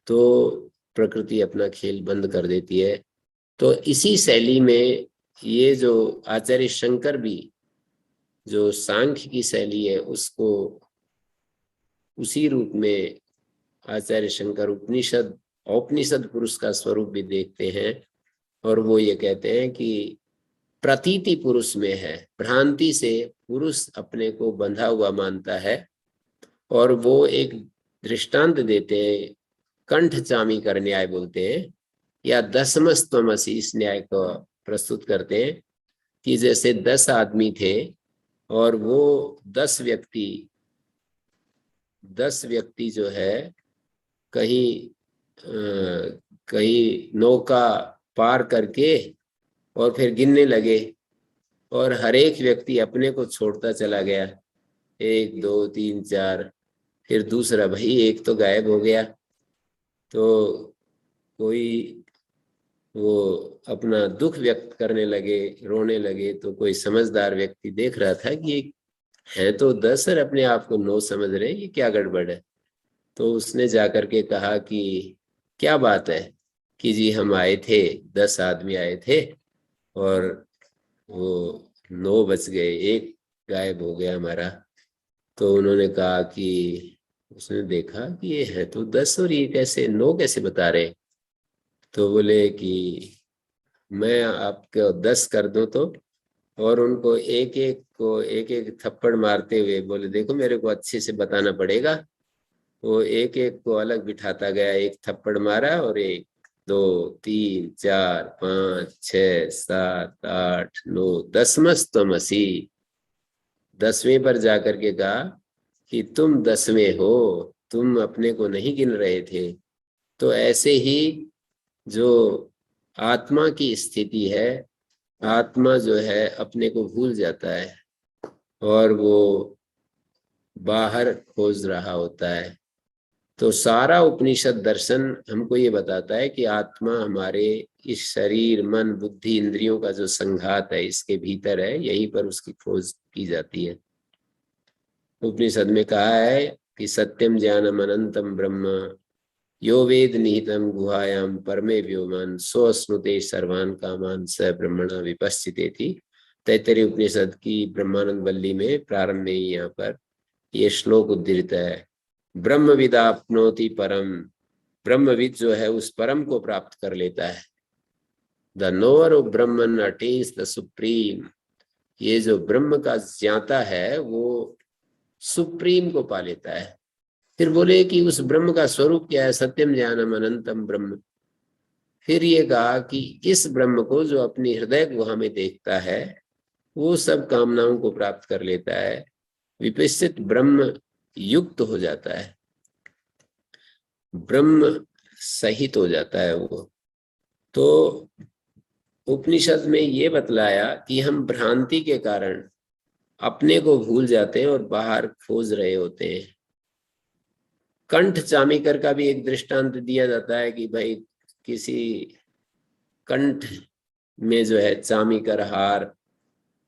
तो प्रकृति अपना खेल बंद कर देती है। तो इसी शैली में ये जो आचार्य शंकर भी जो सांख्य की शैली है उसको उसी रूप में आचार्य शंकर औपनिषद पुरुष का स्वरूप भी देखते हैं, और वो ये कहते हैं कि प्रतीति पुरुष में है, भ्रांति से पुरुष अपने को बंधा हुआ मानता है। और वो एक दृष्टांत देते हैं, कंठचामी कर न्याय बोलते हैं, या दशमस्तमसी इस न्याय को प्रस्तुत करते हैं कि जैसे 10 आदमी थे और वो 10 व्यक्ति जो है कहीं नौका पार करके और फिर गिनने लगे, और हर एक व्यक्ति अपने को छोड़ता चला गया, 1 2 3 4, फिर दूसरा, भाई एक तो गायब हो गया। तो कोई वो अपना दुख व्यक्त करने लगे, रोने लगे, तो कोई समझदार व्यक्ति देख रहा था कि ये है तो 10 और अपने आप को 9 समझ रहे, ये क्या गड़बड़ है। तो उसने जाकर के कहा कि क्या बात है कि जी हम आए थे, 10 आदमी आए थे और वो 9 बच गए, एक गायब हो गया हमारा। तो उन्होंने कहा कि उसने देखा कि ये है तो 10 और ये कैसे 9 कैसे बता रहे। तो बोले कि मैं आपको 10 कर दूं तो, और उनको एक एक थप्पड़ मारते हुए बोले देखो मेरे को अच्छे से बताना पड़ेगा। वो एक एक को अलग बिठाता गया, एक थप्पड़ मारा और 1 2 3 4 5 6 7 8 9, 10मस्तमसी, 10वें पर जाकर के कहा कि तुम 10वें हो, तुम अपने को नहीं गिन रहे थे। तो ऐसे ही जो आत्मा की स्थिति है, आत्मा जो है अपने को भूल जाता है और वो बाहर खोज रहा होता है। तो सारा उपनिषद दर्शन हमको ये बताता है कि आत्मा हमारे इस शरीर, मन, बुद्धि, इंद्रियों का जो संघात है इसके भीतर है, यहीं पर उसकी खोज की जाती है। उपनिषद में कहा है कि सत्यम ज्ञानम अनंतम ब्रह्म यो वेद निहितम गुहायाम परमे व्योमन सो स्नुते सर्वान कामान स ब्रह्मणा विपश्चितेति। तैत्तरीय उपनिषद की ब्रह्मानंद वल्ली में प्रारंभ में ही यहाँ पर ये श्लोक उद्धृत है, ब्रह्मविदाप्नोति परम, ब्रह्मविद जो है उस परम को प्राप्त कर लेता है। The knower of Brahman attains the supreme, ये जो ब्रह्म का ज्ञाता है वो सुप्रीम को पा लेता है। फिर बोले कि उस ब्रह्म का स्वरूप क्या है, सत्यम ज्ञानम अनंतम ब्रह्म। फिर ये कहा कि इस ब्रह्म को जो अपनी हृदय गुहा में देखता है वो सब कामनाओं को प्राप्त कर लेता है, विपश्चित ब्रह्म युक्त हो जाता है, ब्रह्म सहित हो जाता है वो। तो उपनिषद में ये बतलाया कि हम भ्रांति के कारण अपने को भूल जाते हैं और बाहर खोज रहे होते हैं। कंठ चामीकर का भी एक दृष्टांत दिया जाता है कि भाई किसी कंठ में जो है चामी का हार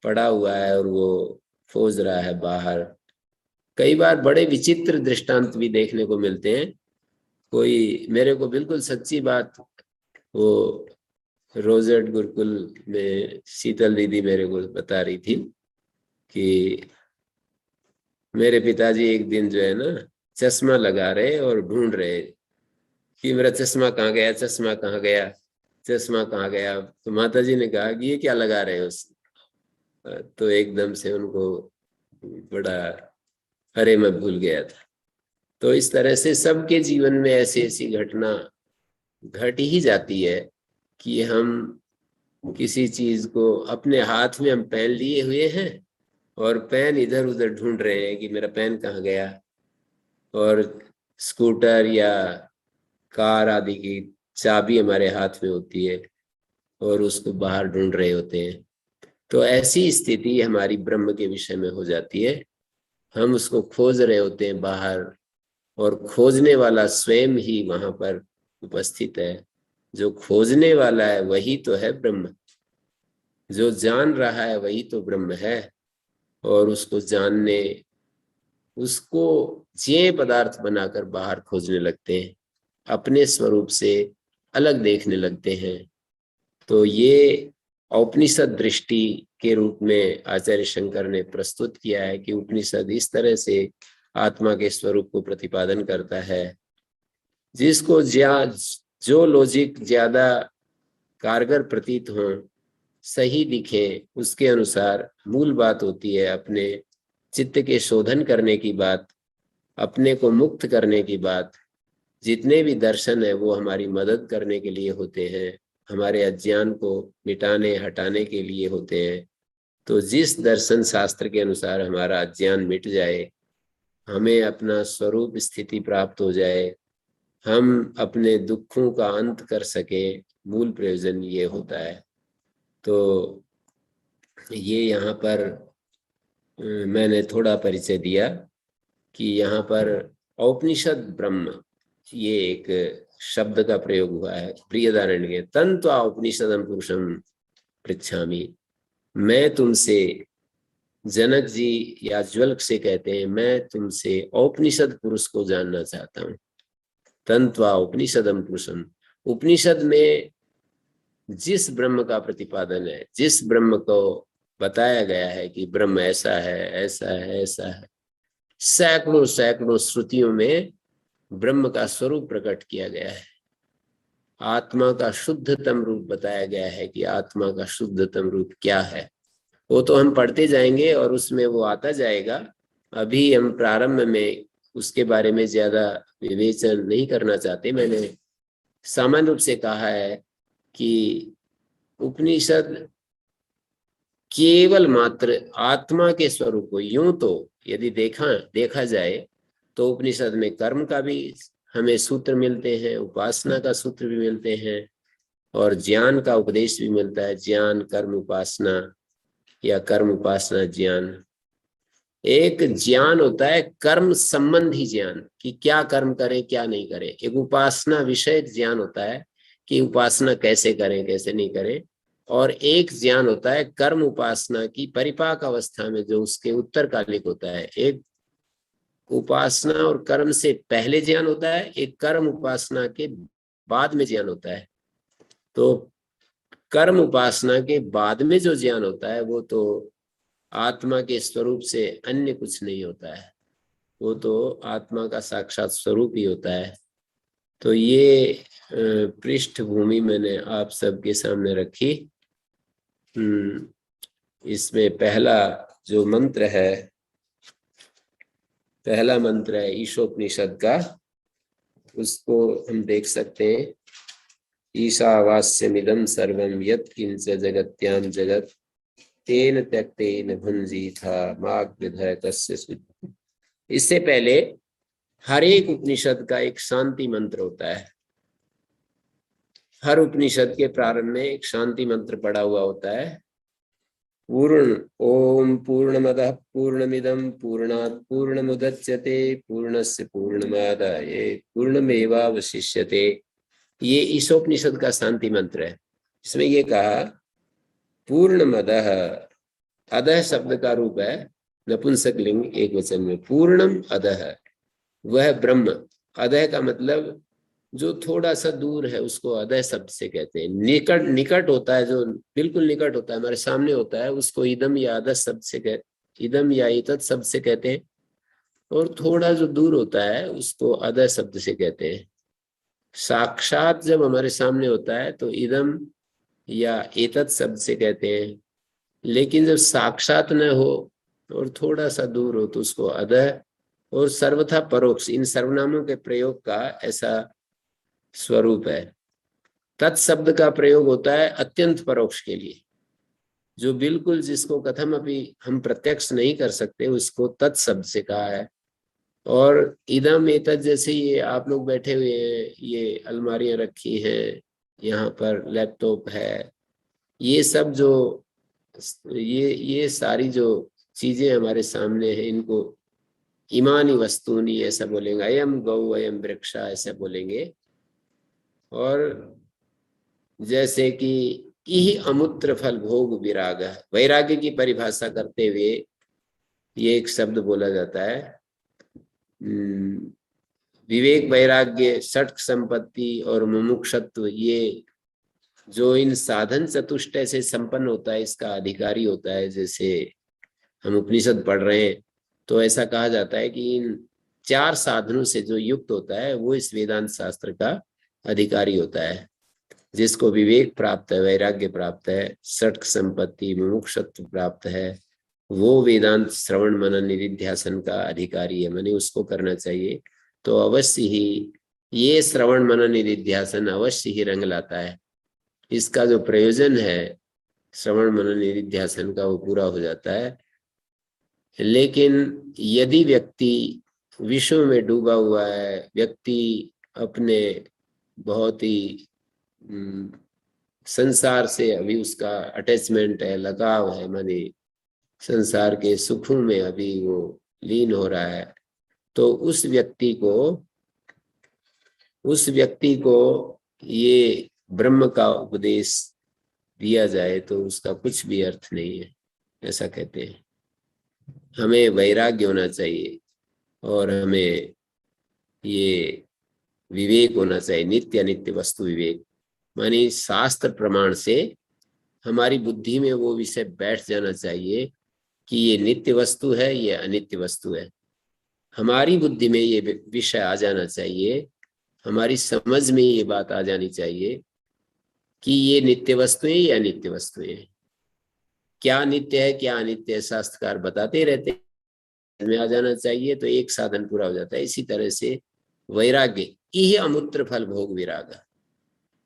पड़ा हुआ है और वो खोज रहा है बाहर। कई बार बड़े विचित्र दृष्टांत भी देखने को मिलते हैं। कोई मेरे को बिल्कुल सच्ची बात, वो रोजेट गुरुकुल में शीतल दीदी मेरे को बता रही थी कि मेरे पिताजी एक दिन जो है ना चश्मा लगा रहे और ढूंढ रहे कि मेरा चश्मा कहाँ गया, चश्मा कहाँ गया, चश्मा कहाँ गया। तो माता जी ने कहा कि ये क्या लगा रहे हो। तो एकदम से उनको बड़ा, अरे मैं भूल गया था। तो इस तरह से सबके जीवन में ऐसी ऐसी घटना घट ही जाती है कि हम किसी चीज को अपने हाथ में हम पेन लिए हुए हैं और पेन इधर उधर ढूंढ रहे हैं कि मेरा पेन कहाँ गया। और स्कूटर या कार आदि की चाबी हमारे हाथ में होती है और उसको बाहर ढूंढ रहे होते हैं। तो ऐसी स्थिति हमारी ब्रह्म के विषय में हो जाती है। हम उसको खोज रहे होते हैं बाहर, और खोजने वाला स्वयं ही वहां पर उपस्थित है। जो खोजने वाला है वही तो है ब्रह्म, जो जान रहा है वही तो ब्रह्म है। और उसको जानने, उसको ज्ञेय पदार्थ बनाकर बाहर खोजने लगते हैं, अपने स्वरूप से अलग देखने लगते हैं। तो ये औपनिषद दृष्टि के रूप में आचार्य शंकर ने प्रस्तुत किया है कि उपनिषद इस तरह से आत्मा के स्वरूप को प्रतिपादन करता है। जिसको जो लॉजिक ज्यादा कारगर प्रतीत हो, सही दिखे, उसके अनुसार मूल बात होती है अपने चित्त के शोधन करने की बात, अपने को मुक्त करने की बात। जितने भी दर्शन है वो हमारी मदद करने के लिए होते हैं, हमारे अज्ञान को मिटाने हटाने के लिए होते हैं। तो जिस दर्शन शास्त्र के अनुसार हमारा अज्ञान मिट जाए, हमें अपना स्वरूप स्थिति प्राप्त हो जाए, हम अपने दुखों का अंत कर सके, मूल प्रयोजन ये होता है। तो ये यहाँ पर मैंने थोड़ा परिचय दिया कि यहाँ पर औपनिषद ब्रह्म, ये एक शब्द का प्रयोग हुआ है। बृहदारण्यक के तन्त्वा उपनिषदम पुरुषम पृच्छामि। मैं तुमसे, जनक जी या ज्वल्क से कहते हैं, मैं तुमसे औपनिषद पुरुष को जानना चाहता हूँ। तन्त्वा उपनिषदम पुरुषम, उपनिषद में जिस ब्रह्म का प्रतिपादन है, जिस ब्रह्म को बताया गया है कि ब्रह्म ऐसा है, ऐसा है, ऐसा है, सैकड़ों सैकड़ों श्रुतियों में ब्रह्म का स्वरूप प्रकट किया गया है। आत्मा का शुद्धतम रूप बताया गया है कि आत्मा का शुद्धतम रूप क्या है। वो तो हम पढ़ते जाएंगे और उसमें वो आता जाएगा। अभी हम प्रारंभ में उसके बारे में ज्यादा विवेचन नहीं करना चाहते। मैंने सामान्य रूप से कहा है कि उपनिषद केवल मात्र आत्मा के स्वरूप को, यूं तो यदि देखा जाए तो उपनिषद में कर्म का भी हमें सूत्र मिलते हैं, उपासना का सूत्र भी मिलते हैं और ज्ञान का उपदेश भी मिलता है। ज्ञान कर्म उपासना या कर्म उपासना ज्ञान। एक ज्ञान होता है कर्म संबंधी ज्ञान कि क्या कर्म करें क्या नहीं करें। एक उपासना विषय ज्ञान होता है कि उपासना कैसे करें कैसे नहीं करें। और एक ज्ञान होता है कर्म उपासना की परिपाक अवस्था में जो उसके उत्तरकालिक होता है। एक उपासना और कर्म से पहले ज्ञान होता है, एक कर्म उपासना के बाद में ज्ञान होता है। तो कर्म उपासना के बाद में जो ज्ञान होता है वो तो आत्मा के स्वरूप से अन्य कुछ नहीं होता है, वो तो आत्मा का साक्षात स्वरूप ही होता है। तो ये पृष्ठभूमि मैंने आप सबके सामने रखी। इसमें पहला जो मंत्र है, पहला मंत्र है ईशोपनिषद का, उसको हम देख सकते हैं। ईशावास्यमिदं सर्वं यत् किंच जगत्यां जगत् तेन त्यक्तेन भुंजीथा माग्विधः कस्य सुचिः। इससे पहले हर एक उपनिषद का एक शांति मंत्र होता है। हर उपनिषद के प्रारंभ में एक शांति मंत्र पड़ा हुआ होता है। पूर्ण ओम पूर्णमदः पूर्णमिदं पूर्णात् पूर्णमुदच्यते पूर्णस्य पूर्णमादाय पूर्णमेवावशिष्यते। ये ईशोपनिषद का शांति मंत्र है। इसमें ये कहा पूर्णमदः, अदः शब्द का रूप है नपुंसक लिंग एक वचन में, पूर्णम अदः, वह ब्रह्म। अदः का मतलब जो थोड़ा सा दूर है उसको अदः शब्द से कहते हैं। निकट, निकट होता है, जो बिल्कुल निकट होता है, हमारे सामने होता है, उसको इदम या अदः शब्द से इदम या इतत शब्द से कहते हैं। और थोड़ा जो दूर होता है उसको अदः शब्द से कहते हैं। साक्षात जब हमारे सामने होता है तो इदम या एतत् शब्द से कहते हैं, लेकिन जब साक्षात न हो और थोड़ा सा दूर हो तो उसको अदः और सर्वथा परोक्ष, इन सर्वनामों के प्रयोग का ऐसा स्वरूप है। तत्शब्द का प्रयोग होता है अत्यंत परोक्ष के लिए, जो बिल्कुल जिसको कथम अभी हम प्रत्यक्ष नहीं कर सकते उसको तत्शब्द से कहा है। और इदम एतत्, जैसे ये आप लोग बैठे हुए हैं, ये अलमारियां रखी हैं, यहाँ पर लैपटॉप है, ये सब जो ये सारी जो चीजें हमारे सामने हैं, इनको इमानी वस्तूनी ऐसा बोलेंगे, अयम गौ अयम वृक्षा ऐसा बोलेंगे। और जैसे कि इह अमूत्र फल भोग विराग, वैराग्य की परिभाषा करते हुए ये एक शब्द बोला जाता है, विवेक वैराग्य षट् संपत्ति और मुमुक्षत्व, ये जो इन साधन चतुष्टय से संपन्न होता है इसका अधिकारी होता है। जैसे हम उपनिषद पढ़ रहे हैं तो ऐसा कहा जाता है कि इन 4 साधनों से जो युक्त होता है वो इस वेदांत शास्त्र का अधिकारी होता है। जिसको विवेक प्राप्त है, वैराग्य प्राप्त है, षट् संपत्ति मुमुक्षत्व प्राप्त है, वो वेदांत श्रवण मनन निधिध्यासन का अधिकारी है, माने उसको करना चाहिए। तो अवश्य ही ये श्रवण मनन निधिध्यासन अवश्य ही रंग लाता है। इसका जो प्रयोजन है श्रवण मनन निधिध्यासन का, वो पूरा हो जाता है। लेकिन यदि व्यक्ति विश्व में डूबा हुआ है, व्यक्ति अपने बहुत ही संसार से अभी उसका अटैचमेंट है, लगाव है, माने संसार के सुखों में अभी वो लीन हो रहा है, तो उस व्यक्ति को ये ब्रह्म का उपदेश दिया जाए तो उसका कुछ भी अर्थ नहीं है, ऐसा कहते हैं। हमें वैराग्य होना चाहिए और हमें ये विवेक होना चाहिए, नित्य अनित्य वस्तु विवेक, मानी शास्त्र प्रमाण से हमारी बुद्धि में वो विषय बैठ जाना चाहिए कि ये नित्य वस्तु है, ये अनित्य वस्तु है। हमारी बुद्धि में ये विषय आ जाना चाहिए, हमारी समझ में ये बात आ जानी चाहिए कि ये नित्य वस्तुएं या अनित्य वस्तुएं, क्या नित्य है क्या अनित्य है, शास्त्रकार बताते रहते में आ जाना चाहिए, तो एक साधन पूरा हो जाता है। इसी तरह से वैराग्य, इह अमूत्र फल भोग विराग,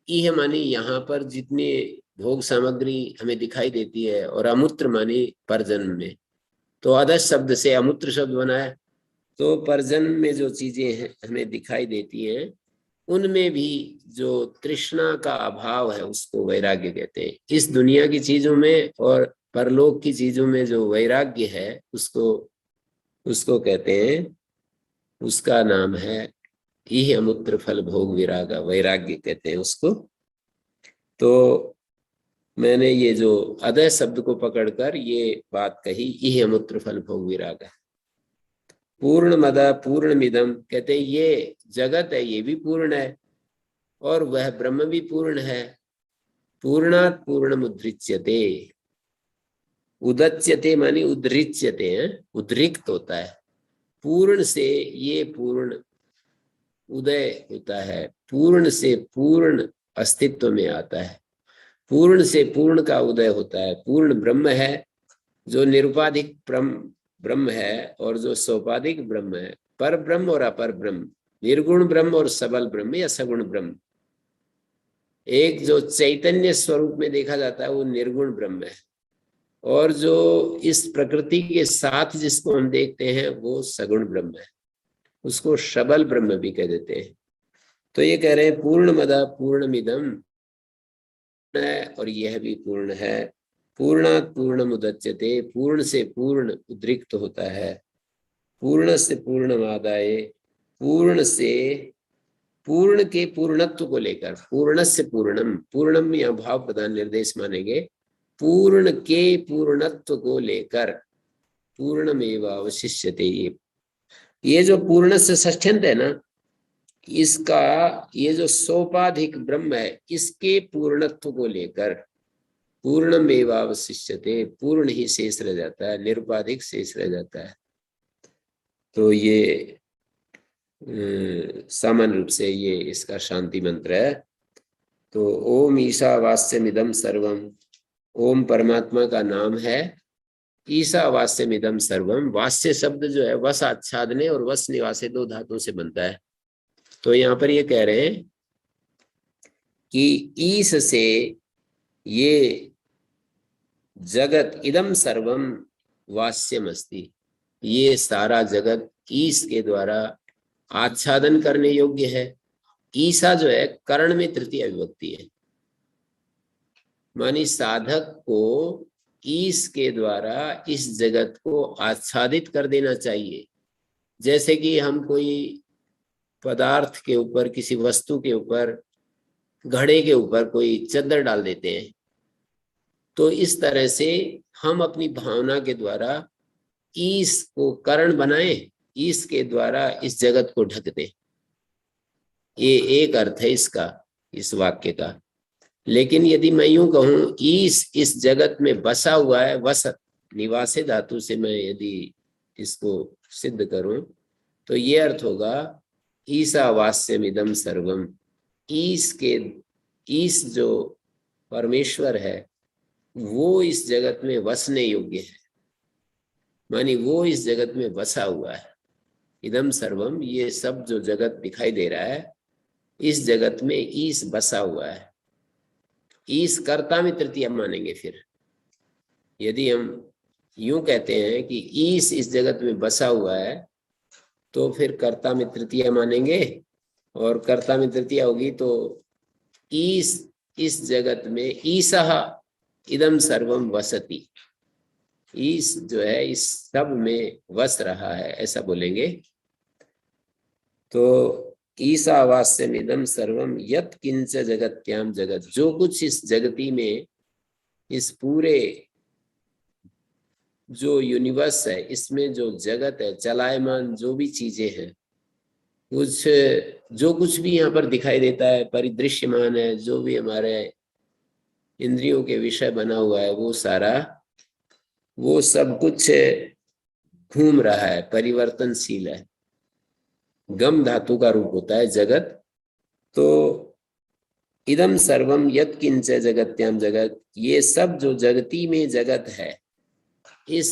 इह माने यहाँ पर जितने भोग सामग्री हमें दिखाई देती है, और अमूत्र माने परजन्म में, तो अदः शब्द से अमूत्र शब्द बना है, तो परजन्म में जो चीजें हैं हमें दिखाई देती हैं, उनमें भी जो तृष्णा का अभाव है उसको वैराग्य कहते हैं। इस दुनिया की चीजों में और परलोक की चीजों में जो वैराग्य है उसको कहते हैं, उसका नाम है इह अमूत्र फल भोग विरागा, वैराग्य कहते हैं उसको। तो मैंने ये जो अदय शब्द को पकड़कर ये बात कही, इह अमूत्र फल भोग विरागा। पूर्ण मदा पूर्णमिदम, कहते हैं ये जगत है ये भी पूर्ण है और वह ब्रह्म भी पूर्ण है। पूर्णात् पूर्णम उद्धृच्यते, उदच्यते मानी उद्धृच्यते है, उद्रिक्त होता है। पूर्ण से ये पूर्ण उदय होता है, पूर्ण से पूर्ण अस्तित्व में आता है, पूर्ण से पूर्ण का उदय होता है। पूर्ण ब्रह्म है जो निरुपाधिक ब्रह्म है, और जो सोपाधिक ब्रह्म है, पर ब्रह्म और अपर ब्रह्म, निर्गुण ब्रह्म और सबल ब्रह्म या सगुण ब्रह्म। एक जो चैतन्य स्वरूप में देखा जाता है वो निर्गुण ब्रह्म है, और जो इस प्रकृति के साथ जिसको हम देखते हैं वो सगुण ब्रह्म है, उसको सबल ब्रह्म भी कह देते हैं। तो ये कह रहे हैं पूर्ण मदा पूर्णमिदम है और यह भी पूर्ण है। पूर्णात् पूर्ण उदच्यते, पूर्ण से पूर्ण उद्रिक्त होता है। पूर्ण से पूर्णमादाय, पूर्ण से पूर्ण के पूर्णत्व को लेकर, पूर्ण से पूर्णम, पूर्णम या भाव प्रधान निर्देश मानेंगे। पूर्ण के पूर्णत्व को लेकर पूर्णमेव अवशिष्यते। ये जो पूर्ण से षष्ठ्यंत है ना, इसका ये जो सोपाधिक ब्रह्म है, इसके पूर्णत्व को लेकर पूर्णमेव अवशिष्यते, पूर्ण ही शेष रह जाता है, निरुपाधिक शेष रह जाता है। तो ये सामान्य रूप से ये इसका शांति मंत्र है। तो ओम ईशावास्यमिदं सर्वम, ओम परमात्मा का नाम है, ईशावास्यमिदं सर्वम, वास्य शब्द जो है वस आच्छादने और वस निवासे दो धातुओं से बनता है। तो यहाँ पर ये कह रहे हैं कि ईश से ये जगत इदम सर्वम वास्यम अस्ति, ये सारा जगत ईश के द्वारा आच्छादन करने योग्य है। ईसा जो है कर्ण में तृतीय विभक्ति है, मानी साधक को ईश के द्वारा इस जगत को आच्छादित कर देना चाहिए। जैसे कि हम कोई पदार्थ के ऊपर, किसी वस्तु के ऊपर, घड़े के ऊपर कोई चद्दर डाल देते हैं, तो इस तरह से हम अपनी भावना के द्वारा ईश को कर्ण बनाए, ईश के द्वारा इस जगत को ढक दे। ये एक अर्थ है इसका, इस वाक्य का। लेकिन यदि मैं यूं कहूं ईश इस जगत में बसा हुआ है, वस निवासे धातु से मैं यदि इसको सिद्ध करूं, तो ये अर्थ होगा ईशावास्यमिदं सर्वम, ईश जो परमेश्वर है वो इस जगत में वसने योग्य है, मानी वो इस जगत में बसा हुआ है। इदम सर्वम, ये सब जो जगत दिखाई दे रहा है, इस जगत में ईश बसा हुआ है। ईश कर्ता में तृतीया मानेंगे। फिर यदि हम यूं कहते हैं कि ईश इस जगत में बसा हुआ है, तो फिर कर्ता में तृतीया मानेंगे, और कर्ता में तृतीया होगी तो ईश इस जगत में ईशः इदम सर्वम वसति, ईश जो है इस सब में वस रहा है, ऐसा बोलेंगे। तो ईशावास्यम इदम सर्वम यत् किंच जगत्याम जगत, जो कुछ इस जगती में, इस पूरे जो यूनिवर्स है, इसमें जो जगत है, चलायमान जो भी चीजें हैं, कुछ जो कुछ भी यहाँ पर दिखाई देता है, परिदृश्यमान है, जो भी हमारे इंद्रियों के विषय बना हुआ है, वो सारा, वो सब कुछ घूम रहा है, परिवर्तनशील है। गम धातु का रूप होता है जगत। तो इदम सर्वम यत् किंच जगत्याम जगत, ये सब जो जगती में जगत है, इस